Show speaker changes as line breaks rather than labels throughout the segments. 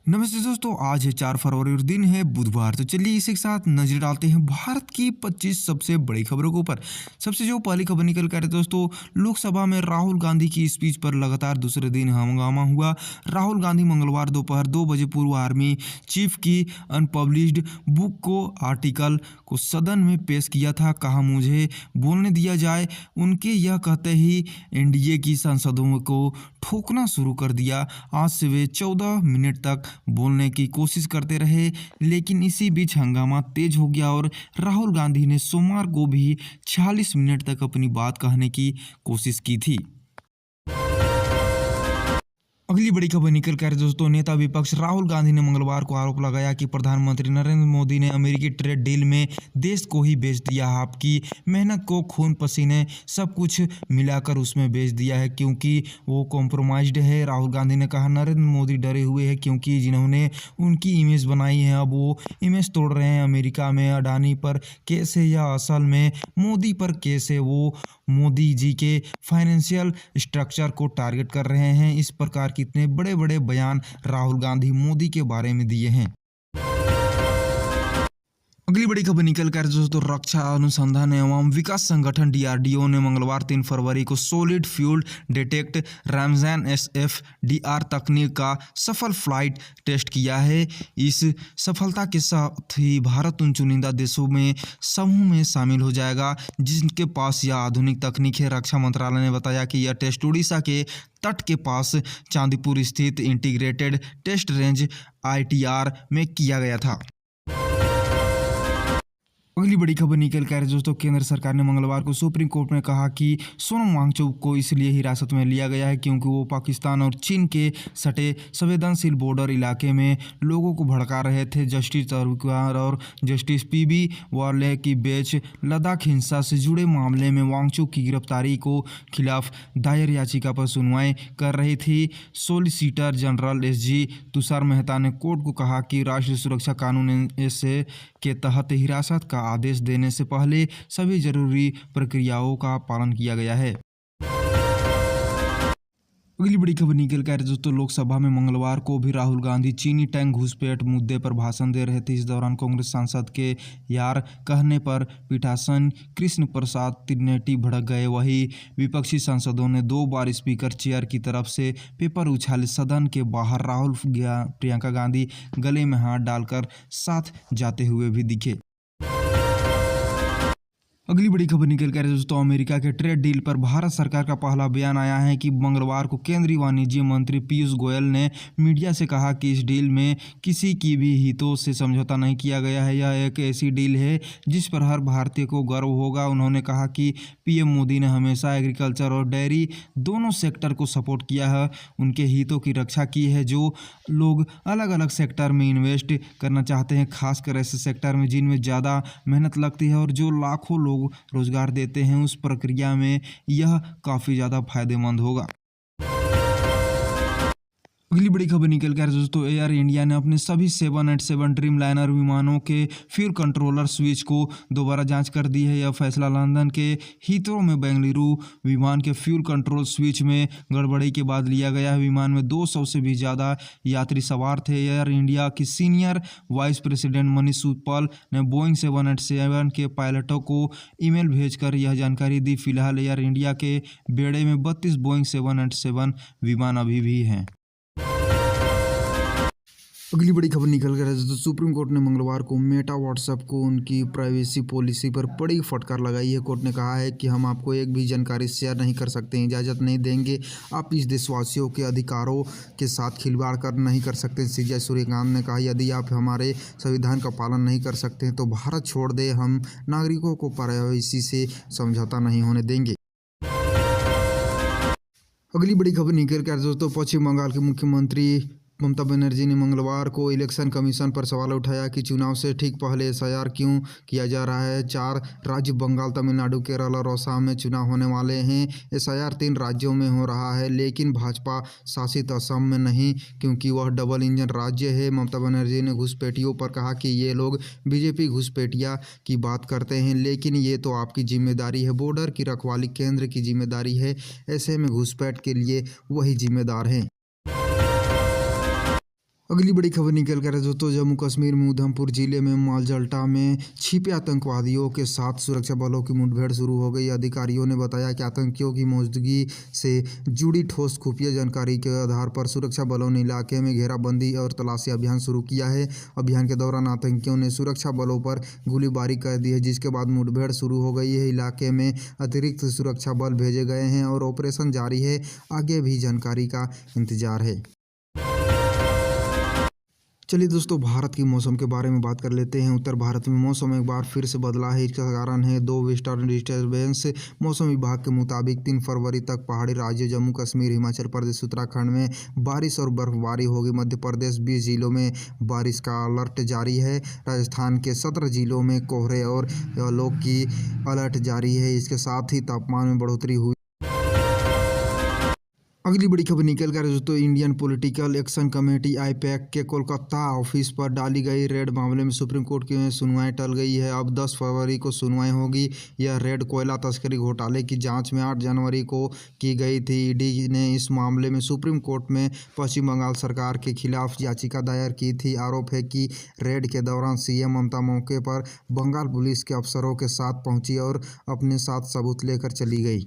नमस्ते दोस्तों, आज है 4 फरवरी और दिन है बुधवार। तो चलिए इसी के साथ नजर डालते हैं भारत की 25 सबसे बड़ी खबरों के ऊपर। सबसे जो पहली खबर निकल कर है दोस्तों, लोकसभा में राहुल गांधी की स्पीच पर लगातार दूसरे दिन हंगामा हुआ। राहुल गांधी मंगलवार दोपहर 2 बजे पूर्व आर्मी चीफ की अनपब्लिश्ड बुक को आर्टिकल को सदन में पेश किया था। कहा, मुझे बोलने दिया जाए। उनके यह कहते ही एनडीए की सांसदों को ठोकना शुरू कर दिया। आज से वे 14 मिनट तक बोलने की कोशिश करते रहे, लेकिन इसी बीच हंगामा तेज हो गया और राहुल गांधी ने सोमवार को भी 46 मिनट तक अपनी बात कहने की कोशिश की थी। अगली बड़ी खबर निकल कर दोस्तों, नेता विपक्ष राहुल गांधी ने मंगलवार को आरोप लगाया कि प्रधानमंत्री नरेंद्र मोदी ने अमेरिकी ट्रेड डील में देश को ही बेच दिया। आपकी मेहनत को खून पसीने सब कुछ मिलाकर उसमें बेच दिया है क्योंकि वो कॉम्प्रोमाइज्ड है। राहुल गांधी ने कहा, नरेंद्र मोदी डरे हुए हैं क्योंकि जिन्होंने उनकी इमेज बनाई है अब वो इमेज तोड़ रहे हैं। अमेरिका में अडानी पर केस है या असल में मोदी पर केस है। वो मोदी जी के फाइनेंशियल स्ट्रक्चर को टारगेट कर रहे हैं। इस प्रकार कितने बड़े बड़े बयान राहुल गांधी मोदी के बारे में दिए हैं। अगली बड़ी खबर निकल कर दोस्तों, रक्षा अनुसंधान एवं विकास संगठन डीआरडीओ ने मंगलवार 3 फरवरी को सॉलिड फ्यूल डिटेक्ट रैमजैन एसएफडीआर तकनीक का सफल फ्लाइट टेस्ट किया है। इस सफलता के साथ ही भारत उन चुनिंदा देशों में समूह में शामिल हो जाएगा जिनके पास यह आधुनिक तकनीक है। रक्षा मंत्रालय ने बताया कि यह टेस्ट उड़ीसा के तट के पास चांदीपुर स्थित इंटीग्रेटेड टेस्ट रेंज आईटीआर में किया गया था। अगली बड़ी खबर निकल कर दोस्तों, केंद्र सरकार ने मंगलवार को सुप्रीम कोर्ट में कहा कि सोनम वांगचुक को इसलिए हिरासत में लिया गया है क्योंकि वो पाकिस्तान और चीन के सटे संवेदनशील बॉर्डर इलाके में लोगों को भड़का रहे थे। जस्टिस तरुण और जस्टिस पीबी वार्ले की बेंच लद्दाख हिंसा से जुड़े मामले में वांगचुक की गिरफ्तारी को खिलाफ दायर याचिका पर सुनवाई कर रही थी। Solicitor general SG Tushar Mehta ने कोर्ट को कहा कि राष्ट्रीय सुरक्षा कानून एनएसए के तहत हिरासत का आदेश देने से पहले सभी जरूरी प्रक्रियाओं का पालन किया गया है। अगली बड़ी खबर निकल कर दोस्तों, लोकसभा में मंगलवार को भी राहुल गांधी चीनी टैंक घुसपैठ मुद्दे पर भाषण दे रहे थे। इस दौरान कांग्रेस सांसद के यार कहने पर पीठासन कृष्ण प्रसाद त्रिनेटी भड़क गए। वहीं विपक्षी सांसदों ने 2 बार स्पीकर चेयर की तरफ से पेपर उछाले। सदन के बाहर राहुल प्रियंका गांधी गले में हाथ डालकर साथ जाते हुए भी दिखे। अगली बड़ी खबर निकल कर दोस्तों, अमेरिका के ट्रेड डील पर भारत सरकार का पहला बयान आया है कि मंगलवार को केंद्रीय वाणिज्य मंत्री पीयूष गोयल ने मीडिया से कहा कि इस डील में किसी की भी हितों से समझौता नहीं किया गया है। यह एक ऐसी डील है जिस पर हर भारतीय को गर्व होगा। उन्होंने कहा कि पीएम मोदी ने हमेशा एग्रीकल्चर और डेयरी दोनों सेक्टर को सपोर्ट किया है, उनके हितों की रक्षा की है। जो लोग अलग अलग सेक्टर में इन्वेस्ट करना चाहते हैं, खासकर ऐसे सेक्टर में जिनमें ज़्यादा मेहनत लगती है और जो लाखों लोग रोजगार देते हैं, उस प्रक्रिया में यह काफ़ी ज़्यादा फायदेमंद होगा। अगली बड़ी खबर निकल कर दोस्तों, एयर इंडिया ने अपने सभी 787 ड्रीम लाइनर विमानों के फ्यूल कंट्रोलर स्विच को दोबारा जांच कर दी है। यह फैसला लंदन के हीथ्रो में बेंगलुरु विमान के फ्यूल कंट्रोल स्विच में गड़बड़ी के बाद लिया गया है। विमान में 200 से भी ज़्यादा यात्री सवार थे। एयर इंडिया की सीनियर वाइस प्रेसिडेंट मनीष सुपल ने बोइंग 787 के पायलटों को ईमेल भेजकर यह जानकारी दी। फिलहाल एयर इंडिया के बेड़े में 32 बोइंग 787 विमान अभी भी हैं। अगली बड़ी खबर निकल कर तो सुप्रीम कोर्ट ने मंगलवार को मेटा व्हाट्सएप को उनकी प्राइवेसी पॉलिसी पर बड़ी फटकार लगाई है। कोर्ट ने कहा है कि हम आपको एक भी जानकारी शेयर नहीं कर सकते हैं, इजाज़त नहीं देंगे। आप इस देशवासियों के अधिकारों के साथ खिलवाड़ नहीं कर सकते। सीजे सूर्यकांत ने कहा, यदि आप हमारे संविधान का पालन नहीं कर सकते हैं तो भारत छोड़ दे। हम नागरिकों को प्राइवेसी से समझौता नहीं होने देंगे। अगली बड़ी खबर निकल कर दोस्तों, पश्चिम बंगाल के मुख्यमंत्री ममता बनर्जी ने मंगलवार को इलेक्शन कमीशन पर सवाल उठाया कि चुनाव से ठीक पहले एसआईआर क्यों किया जा रहा है। 4 राज्य बंगाल, तमिलनाडु, केरल और असम में चुनाव होने वाले हैं। एसआईआर 3 राज्यों में हो रहा है लेकिन भाजपा शासित असम में नहीं क्योंकि वह डबल इंजन राज्य है। ममता बनर्जी ने घुसपैठियों पर कहा कि ये लोग बीजेपी घुसपैठिया की बात करते हैं लेकिन ये तो आपकी जिम्मेदारी है। बॉर्डर की रखवाली केंद्र की जिम्मेदारी है, ऐसे में घुसपैठ के लिए वही जिम्मेदार हैं। अगली बड़ी खबर निकल कर है दोस्तों, जम्मू कश्मीर में उधमपुर जिले में मालजल्टा में छिपे आतंकवादियों के साथ सुरक्षा बलों की मुठभेड़ शुरू हो गई। अधिकारियों ने बताया कि आतंकियों की मौजूदगी से जुड़ी ठोस खुफिया जानकारी के आधार पर सुरक्षा बलों ने इलाके में घेराबंदी और तलाशी अभियान शुरू किया है। अभियान के दौरान आतंकियों ने सुरक्षा बलों पर गोलीबारी कर दी है, जिसके बाद मुठभेड़ शुरू हो गई है। इलाके में अतिरिक्त सुरक्षा बल भेजे गए हैं और ऑपरेशन जारी है। आगे भी जानकारी का इंतजार है। चलिए दोस्तों, भारत की मौसम के बारे में बात कर लेते हैं। उत्तर भारत में मौसम एक बार फिर से बदला है। इसका कारण है दो वेस्टर्न डिस्टर्बेंस। मौसम विभाग के मुताबिक 3 फरवरी तक पहाड़ी राज्यों जम्मू कश्मीर, हिमाचल प्रदेश, उत्तराखंड में बारिश और बर्फबारी होगी। मध्य प्रदेश 20 जिलों में बारिश का अलर्ट जारी है। राजस्थान के 17 जिलों में कोहरे और येलो की अलर्ट जारी है। इसके साथ ही तापमान में बढ़ोतरी हुई। अगली बड़ी खबर निकल कर दोस्तों, Indian political action committee IUPAC के कोलकाता ऑफिस पर डाली गई रेड मामले में सुप्रीम कोर्ट की सुनवाई टल गई है। अब 10 फरवरी को सुनवाई होगी। यह रेड कोयला तस्करी घोटाले की जांच में 8 जनवरी को की गई थी। ईडी ने इस मामले में सुप्रीम कोर्ट में पश्चिम बंगाल सरकार के खिलाफ याचिका दायर की थी। आरोप है कि रेड के दौरान सीएम ममता मौके पर बंगाल पुलिस के अफसरों के साथ पहुंची और अपने साथ सबूत लेकर चली गई।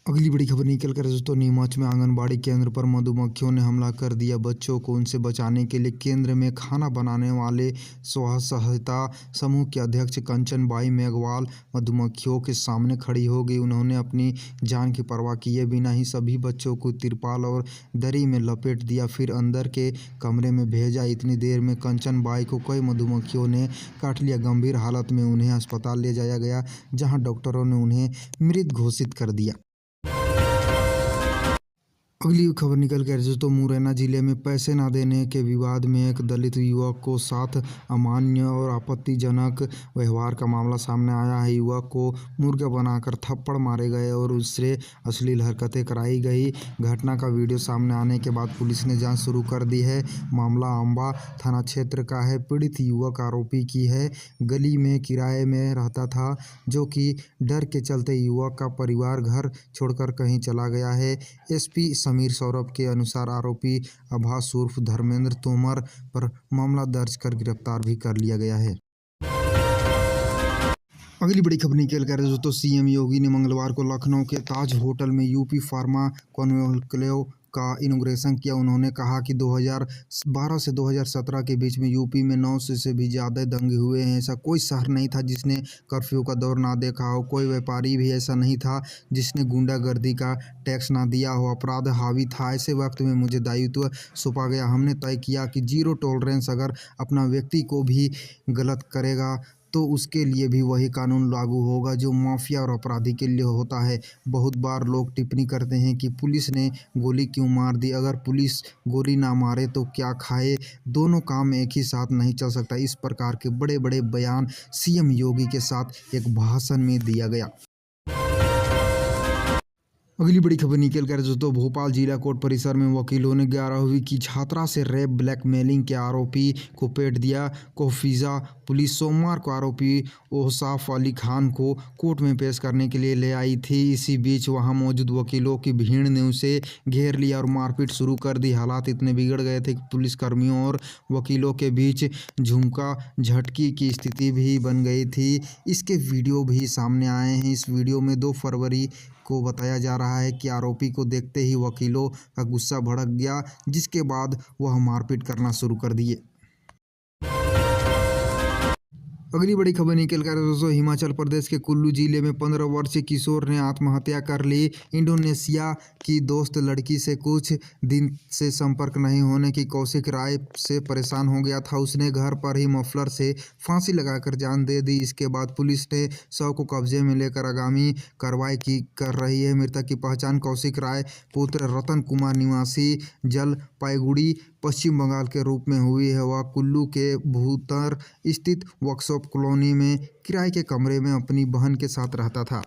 अगली बड़ी खबर निकल कर दोस्तों, नीमच में आंगनबाड़ी केंद्र पर मधुमक्खियों ने हमला कर दिया। बच्चों को उनसे बचाने के लिए केंद्र में खाना बनाने वाले स्व सहायता समूह की अध्यक्ष कंचन बाई मेघवाल मधुमक्खियों के सामने खड़ी हो गई। उन्होंने अपनी जान की परवाह किए बिना ही सभी बच्चों को तिरपाल और दरी में लपेट दिया, फिर अंदर के कमरे में भेजा। इतनी देर में कंचन बाई को कई मधुमक्खियों ने काट लिया। गंभीर हालत में उन्हें अस्पताल ले जाया गया, जहाँ डॉक्टरों ने उन्हें मृत घोषित कर दिया। अगली खबर निकल कर दोस्तों, मुरैना जिले में पैसे न देने के विवाद में एक दलित युवक को साथ अमान्य और आपत्तिजनक व्यवहार का मामला सामने आया है। युवक को मुर्गा बनाकर थप्पड़ मारे गए और उससे अश्लील हरकतें कराई गई। घटना का वीडियो सामने आने के बाद पुलिस ने जांच शुरू कर दी है। मामला अंबा थाना क्षेत्र का है। पीड़ित युवक आरोपी की है गली में किराए में रहता था, जो कि डर के चलते युवक का परिवार घर छोड़कर कहीं चला गया है। एसपी समीर सौरभ के अनुसार आरोपी आभास उर्फ धर्मेंद्र तोमर पर मामला दर्ज कर गिरफ्तार भी कर लिया गया है। अगली बड़ी खबर निकल कर दोस्तों, सीएम योगी ने मंगलवार को लखनऊ के ताज होटल में यूपी फार्मा कॉन्क्लेव का इनॉग्रेशन किया। उन्होंने कहा कि 2012 से 2017 के बीच में यूपी में 900 से भी ज़्यादा दंगे हुए हैं। ऐसा कोई शहर नहीं था जिसने कर्फ्यू का दौर ना देखा हो। कोई व्यापारी भी ऐसा नहीं था जिसने गुंडागर्दी का टैक्स ना दिया हो। अपराध हावी था। ऐसे वक्त में मुझे दायित्व सौंपा गया। हमने तय किया कि जीरो टॉलरेंस। अगर अपना व्यक्ति को भी गलत करेगा तो उसके लिए भी वही कानून लागू होगा जो माफिया और अपराधी के लिए होता है। बहुत बार लोग टिप्पणी करते हैं कि पुलिस ने गोली क्यों मार दी। अगर पुलिस गोली ना मारे तो क्या खाए। दोनों काम एक ही साथ नहीं चल सकता। इस प्रकार के बड़े बड़े बयान सीएम योगी के साथ एक भाषण में दिया गया। अगली बड़ी खबर निकल कर दोस्तों, भोपाल जिला कोर्ट परिसर में वकीलों ने 11वीं की छात्रा से रेप ब्लैकमेलिंग के आरोपी को पेट दिया। कोफीजा पुलिस सोमवार को आरोपी ओसाफ अली खान को कोर्ट में पेश करने के लिए ले आई थी। इसी बीच वहां मौजूद वकीलों की भीड़ ने उसे घेर लिया और मारपीट शुरू कर दी। हालात इतने बिगड़ गए थे कि पुलिसकर्मियों और वकीलों के बीच झुमका झटकी की स्थिति भी बन गई थी। इसके वीडियो भी सामने आए हैं। इस वीडियो में 2 फरवरी को बताया जा रहा है कि आरोपी को देखते ही वकीलों का गुस्सा भड़क गया, जिसके बाद वह मारपीट करना शुरू कर दिए। अगली बड़ी खबर निकल कर दोस्तों, हिमाचल प्रदेश के कुल्लू जिले में 15 वर्षीय किशोर ने आत्महत्या कर ली। इंडोनेशिया की दोस्त लड़की से कुछ दिन से संपर्क नहीं होने की कौशिक राय से परेशान हो गया था। उसने घर पर ही मफलर से फांसी लगाकर जान दे दी। इसके बाद पुलिस ने शव को कब्जे में लेकर आगामी कार्रवाई कर रही है। मृतक की पहचान कौशिक राय पुत्र रतन कुमार निवासी जलपाईगुड़ी पश्चिम बंगाल के रूप में हुई है। वह कुल्लू के भूतर स्थित वर्कशॉप कॉलोनी में किराए के कमरे में अपनी बहन के साथ रहता था।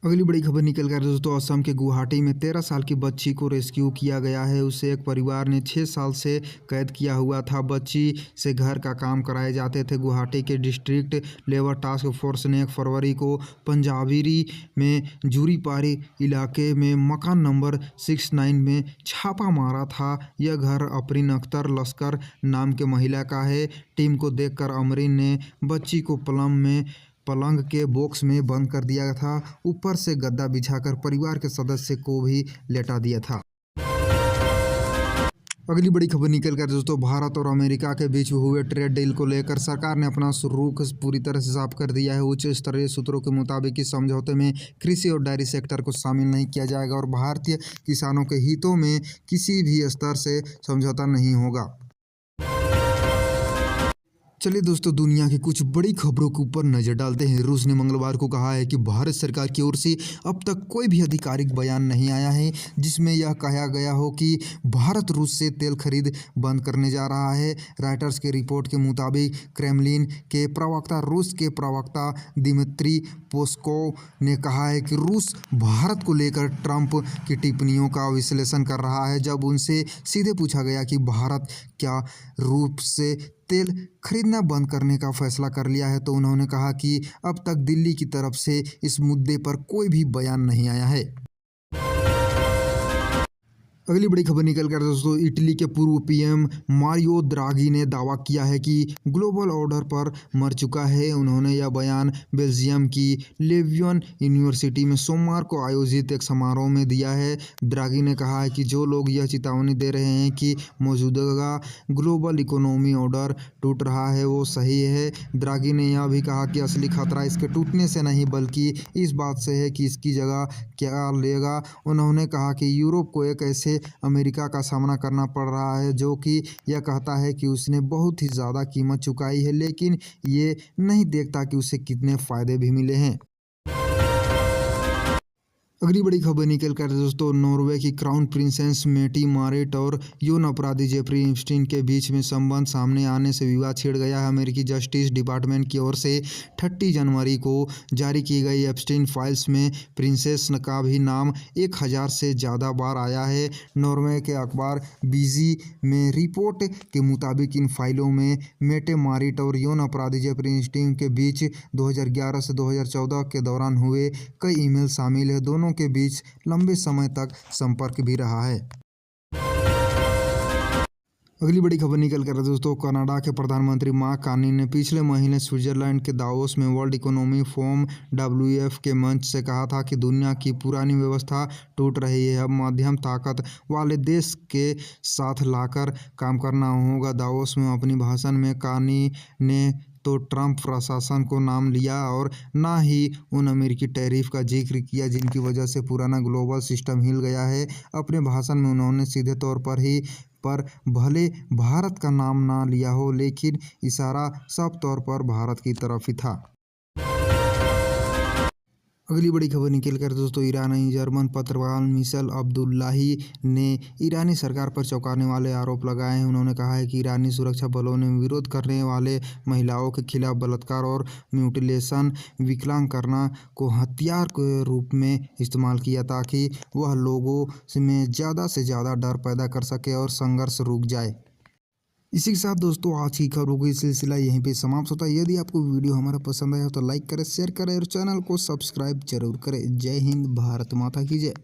अगली बड़ी खबर निकल कर दोस्तों असम के गुवाहाटी में 13 साल की बच्ची को रेस्क्यू किया गया है। उसे एक परिवार ने 6 साल से कैद किया हुआ था। बच्ची से घर का काम कराए जाते थे। गुवाहाटी के डिस्ट्रिक्ट लेबर टास्क फोर्स ने 1 फरवरी को पंजाबीरी में जूरीपारी इलाके में मकान नंबर 69 में छापा मारा था। यह घर अफरीन अख्तर लश्कर नाम के महिला का है। टीम को देखकर अमरीन ने बच्ची को पलंग के बॉक्स में बंद कर दिया था। ऊपर से गद्दा बिछाकर परिवार के सदस्य को भी लेटा दिया था। अगली बड़ी खबर निकल कर दोस्तों भारत और अमेरिका के बीच हुए ट्रेड डील को लेकर सरकार ने अपना रुख पूरी तरह से साफ कर दिया है। उच्च स्तरीय सूत्रों के मुताबिक इस समझौते में कृषि और डेयरी सेक्टर को शामिल नहीं किया जाएगा और भारतीय किसानों के हितों में किसी भी स्तर से समझौता नहीं होगा। चलिए दोस्तों दुनिया की कुछ बड़ी खबरों के ऊपर नजर डालते हैं। रूस ने मंगलवार को कहा है कि भारत सरकार की ओर से अब तक कोई भी आधिकारिक बयान नहीं आया है जिसमें यह कहा गया हो कि भारत रूस से तेल खरीद बंद करने जा रहा है। रॉयटर्स के रिपोर्ट के मुताबिक क्रेमलिन के प्रवक्ता रूस के प्रवक्ता दिमित्री पेस्कोव ने कहा है कि रूस भारत को लेकर ट्रंप की टिप्पणियों का विश्लेषण कर रहा है। जब उनसे सीधे पूछा गया कि भारत क्या रूस से तेल खरीदना बंद करने का फैसला कर लिया है तो उन्होंने कहा कि अब तक दिल्ली की तरफ से इस मुद्दे पर कोई भी बयान नहीं आया है। अगली बड़ी खबर निकल कर दोस्तों इटली के पूर्व पीएम मारियो द्रागी ने दावा किया है कि ग्लोबल ऑर्डर पर मर चुका है। उन्होंने यह बयान बेल्जियम की लेवियन यूनिवर्सिटी में सोमवार को आयोजित एक समारोह में दिया है। द्रागी ने कहा है कि जो लोग यह चेतावनी दे रहे हैं कि मौजूदा ग्लोबल इकोनॉमी ऑर्डर टूट रहा है वो सही है। द्रागी ने यह भी कहा कि असली खतरा इसके टूटने से नहीं बल्कि इस बात से है कि इसकी जगह क्या लेगा। उन्होंने कहा कि यूरोप को एक ऐसे अमेरिका का सामना करना पड़ रहा है जो कि यह कहता है कि उसने बहुत ही ज़्यादा कीमत चुकाई है लेकिन ये नहीं देखता कि उसे कितने फ़ायदे भी मिले हैं। अगली बड़ी खबर निकल कर दोस्तों नॉर्वे की क्राउन प्रिंसेस मेटी मारिट और यौन अपराधी जेफरी एप्स्टीन के बीच में संबंध सामने आने से विवाद छिड़ गया है। अमेरिकी जस्टिस डिपार्टमेंट की ओर से 30 जनवरी को जारी की गई एप्स्टीन फाइल्स में प्रिंसेस का भी नाम 1000 से ज़्यादा बार आया है। नॉर्वे के अखबार बीजी में रिपोर्ट के मुताबिक इन फाइलों में मेटे मारिट और यौन अपराधी जेफरी एप्स्टीन के बीच 2011 से 2014 के दौरान हुए कई ईमेल शामिल है। दोनों के बीच लंबे समय तक संपर्क भी रहा है। अगली बड़ी खबर निकल कर दोस्तों कनाडा के प्रधानमंत्री मार्क कार्नी ने पिछले महीने स्विट्जरलैंड के दावोस में वर्ल्ड इकोनॉमिक फोरम WEF के मंच से कहा था कि दुनिया की पुरानी व्यवस्था टूट रही है। अब मध्यम ताकत वाले देश के साथ लाकर काम करना होगा। दावोस में अपनी भाषण में कार्नी ने तो ट्रंप प्रशासन को नाम लिया और ना ही उन अमेरिकी टैरिफ का जिक्र किया जिनकी वजह से पुराना ग्लोबल सिस्टम हिल गया है। अपने भाषण में उन्होंने सीधे तौर पर भले भारत का नाम ना लिया हो लेकिन इशारा सब तौर पर भारत की तरफ ही था। अगली बड़ी खबर निकल कर दोस्तों ईरानी जर्मन पत्रकार मिशेल अब्दुल्लाही ने ईरानी सरकार पर चौंकाने वाले आरोप लगाए हैं। उन्होंने कहा है कि ईरानी सुरक्षा बलों ने विरोध करने वाले महिलाओं के खिलाफ बलात्कार और म्यूटिलेशन विकलांग करना को हथियार के रूप में इस्तेमाल किया ताकि वह लोगों में ज़्यादा से ज़्यादा डर पैदा कर सके और संघर्ष रुक जाए। इसी के साथ दोस्तों आज की खबरों का सिलसिला यहीं पे समाप्त होता है। यदि आपको वीडियो हमारा पसंद आया तो लाइक करें, शेयर करें और चैनल को सब्सक्राइब जरूर करें। जय हिंद, भारत माता की जय।